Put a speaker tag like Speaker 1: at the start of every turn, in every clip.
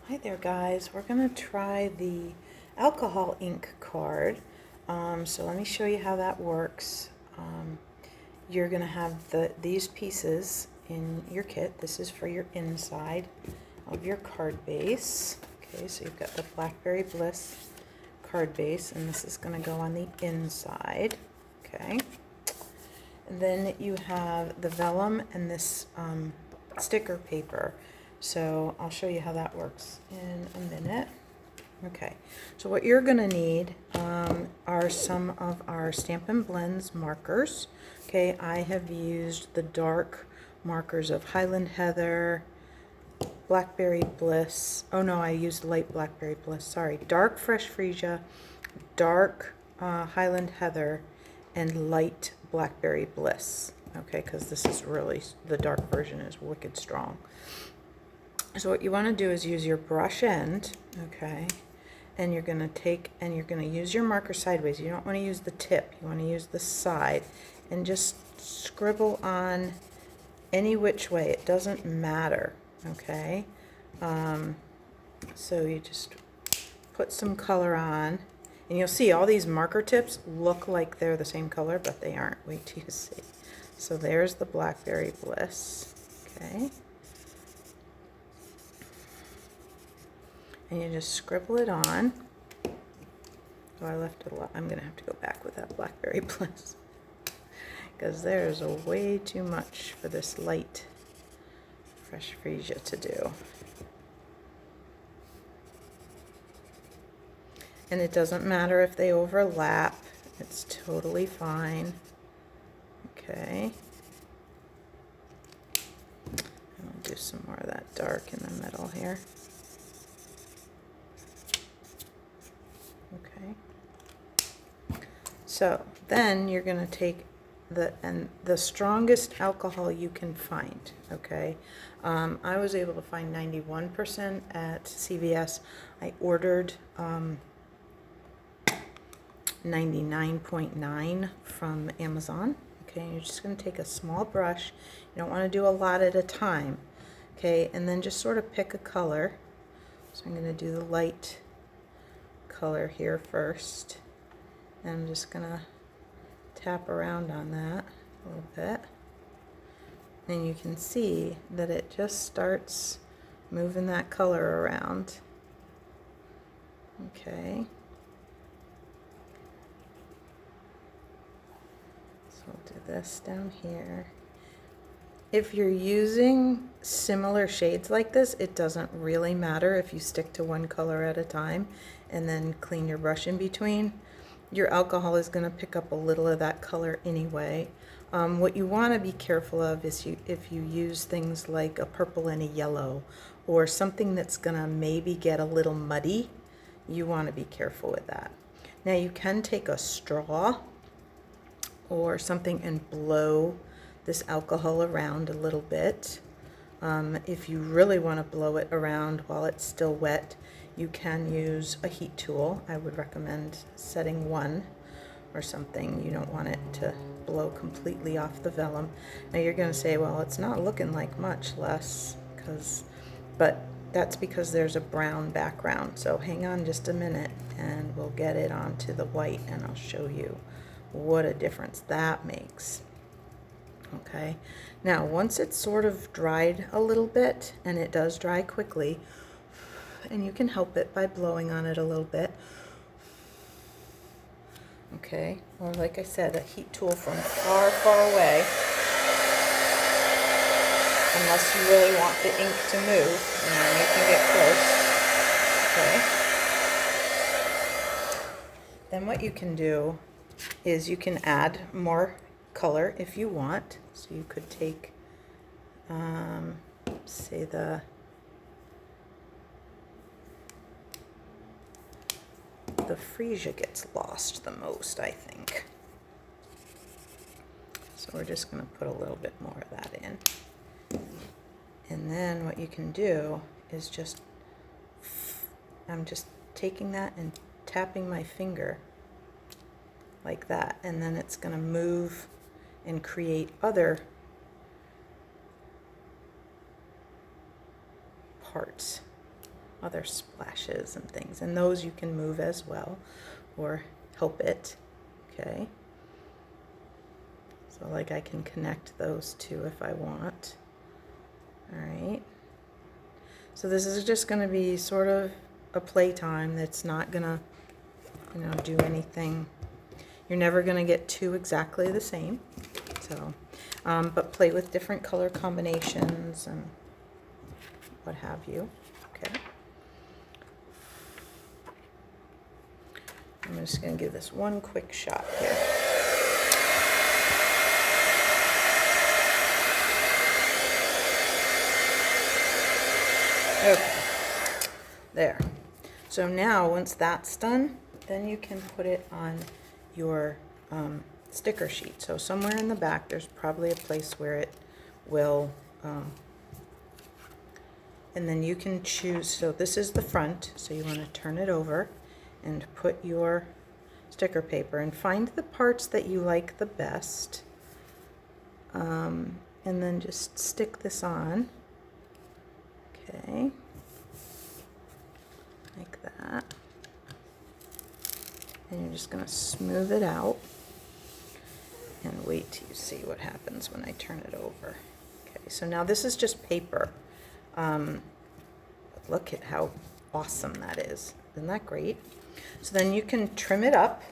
Speaker 1: Hi there guys, we're going to try the alcohol ink card. So let me show you how that works. You're going to have these pieces in your kit. This is for your inside of your card base. Okay, so you've got the Blackberry Bliss card base, and this is going to go on the inside. Okay, and then you have the vellum and this sticker paper. So I'll show you how that works in a minute. Okay, so what you're going to need are some of our Stampin' Blends markers. Okay, I have used the dark markers of Highland Heather, Blackberry Bliss. Oh no, I used light Blackberry Bliss. Sorry, dark Fresh Freesia, dark Highland Heather, and light Blackberry Bliss. Okay, because this is really, the dark version is wicked strong. So what you want to do is use your brush end, okay, and you're going to take and you're going to use your marker sideways. You don't want to use the tip, you want to use the side, and just scribble on any which way. It doesn't matter, okay. So you just put some color on, and you'll see all these marker tips look like they're the same color, but they aren't. Wait till you see. So there's the Blackberry Bliss, okay. And you just scribble it on. Oh, I left it a lot. I'm going to have to go back with that Blackberry Bliss, because there's a way too much for this light Fresh Freesia to do. And it doesn't matter if they overlap. It's totally fine. Okay. And I'll do some more of that dark in the middle here. Okay. So then you're going to take the strongest alcohol you can find. Okay. I was able to find 91% at CVS. I ordered 99.9 from Amazon. Okay, you're just going to take a small brush. You don't want to do a lot at a time. Okay, and then just sort of pick a color. So I'm going to do the light color here first. And I'm just going to tap around on that a little bit. And you can see that it just starts moving that color around. Okay. So I'll do this down here. If you're using similar shades like this, it doesn't really matter if you stick to one color at a time and then clean your brush in between. Your alcohol is going to pick up a little of that color anyway. What you want to be careful of is if you use things like a purple and a yellow, or something that's going to maybe get a little muddy, you want to be careful with that. Now you can take a straw or something and blow this alcohol around a little bit. If you really want to blow it around while it's still wet, you can use a heat tool. I would recommend setting 1 or something. You don't want it to blow completely off the vellum. Now you're going to say, well, it's not looking like much less, but that's because there's a brown background. So hang on just a minute and we'll get it onto the white, and I'll show you what a difference that makes. Okay, now once it's sort of dried a little bit, and it does dry quickly, and you can help it by blowing on it a little bit. Okay, or like I said, a heat tool from far, far away, unless you really want the ink to move, and then you can get close. Okay, then what you can do is you can add more color if you want. So you could take, say the Freesia gets lost the most, I think. So we're just going to put a little bit more of that in. And then what you can do is I'm just taking that and tapping my finger like that, and then it's going to move and create other parts. other splashes and things, and those you can move as well or help it. Okay, so like I can connect those two if I want. All right, so this is just going to be sort of a playtime that's not going to, you know, do anything. You're never going to get two exactly the same, so but play with different color combinations and what have you. Okay, I'm just going to give this one quick shot here. Okay, there. So now once that's done, then you can put it on your sticker sheet. So somewhere in the back there's probably a place where it will, and then you can choose. So this is the front, so you want to turn it over and put your sticker paper and find the parts that you like the best, and then just stick this on. Okay, like that. And you're just going to smooth it out and wait till you see what happens when I turn it over. Okay, so now this is just paper. Look at how awesome that is. Isn't that great? So then you can trim it up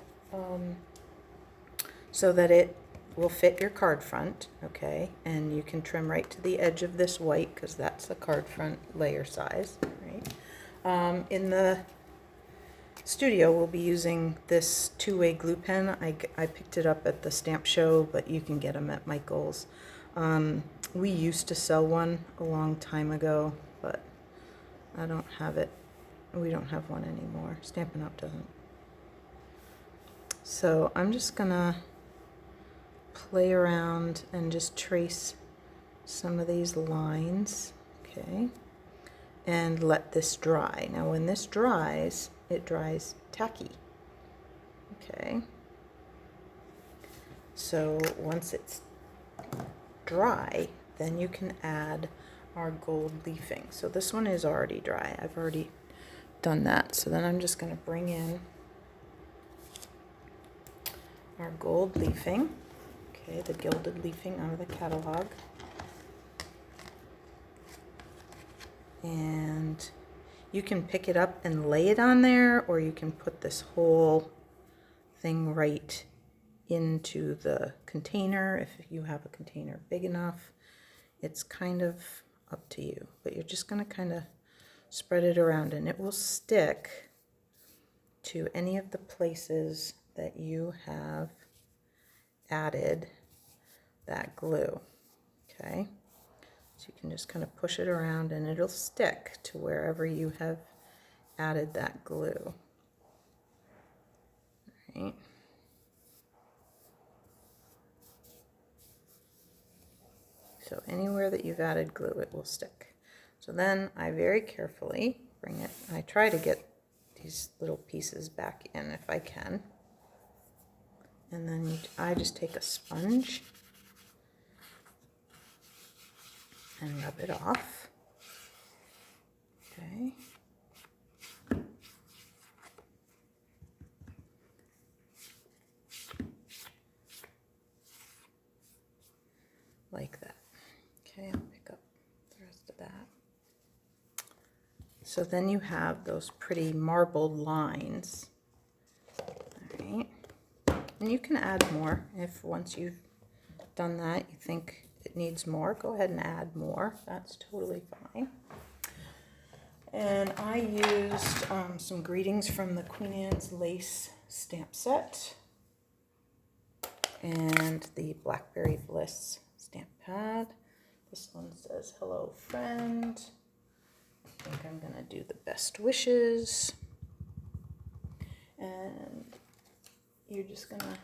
Speaker 1: so that it will fit your card front, okay? And you can trim right to the edge of this white because that's the card front layer size, right? In the studio, we'll be using this two-way glue pen. I picked it up at the stamp show, but you can get them at Michael's. We used to sell one a long time ago, but I don't have it. We don't have one anymore. Stampin' Up! Doesn't. So I'm just gonna play around and just trace some of these lines, okay, and let this dry. Now when this dries, it dries tacky, okay. So once it's dry, then you can add our gold leafing. So this one is already dry. I've already done that. So then I'm just going to bring in our gold leafing, okay, the gilded leafing out of the catalog. And you can pick it up and lay it on there, or you can put this whole thing right into the container if you have a container big enough. It's kind of up to you, but you're just going to kind of spread it around and it will stick to any of the places that you have added that glue, okay? So you can just kind of push it around and it'll stick to wherever you have added that glue. All right. So anywhere that you've added glue, it will stick. So then I very carefully bring it, I try to get these little pieces back in if I can. And then I just take a sponge and rub it off. Okay. Like that. Okay, I'll pick up the rest of that. So then you have those pretty marbled lines. All right. And you can add more if once you've done that you think it needs more, go ahead and add more. That's totally fine. And I used some greetings from the Queen Anne's Lace stamp set and the Blackberry Bliss stamp pad. This one says, "Hello, friend." I think I'm going to do the best wishes. And you're just going to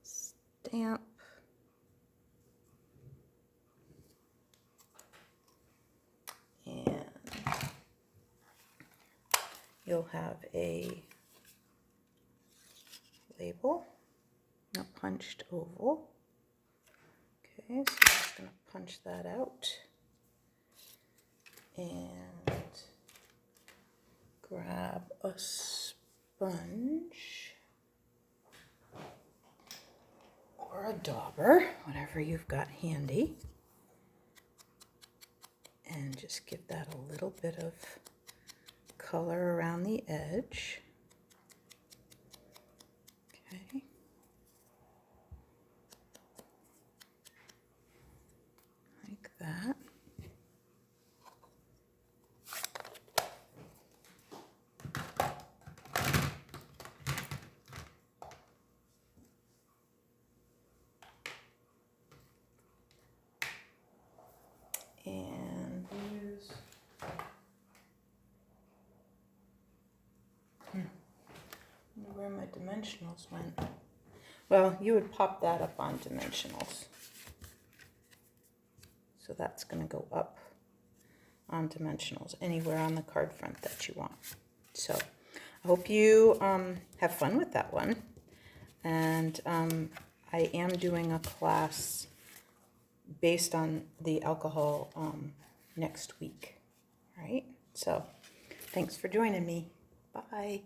Speaker 1: stamp. And you'll have a label, a punched oval. Okay, so I'm just going to punch that out and grab a sponge or a dauber, whatever you've got handy, and just give that a little bit of color around the edge. Okay. Like that. And use where my dimensionals went. Well, you would pop that up on dimensionals. So that's going to go up on dimensionals anywhere on the card front that you want. So I hope you have fun with that one. And I am doing a class based on the alcohol next week. All right? So thanks for joining me. Bye.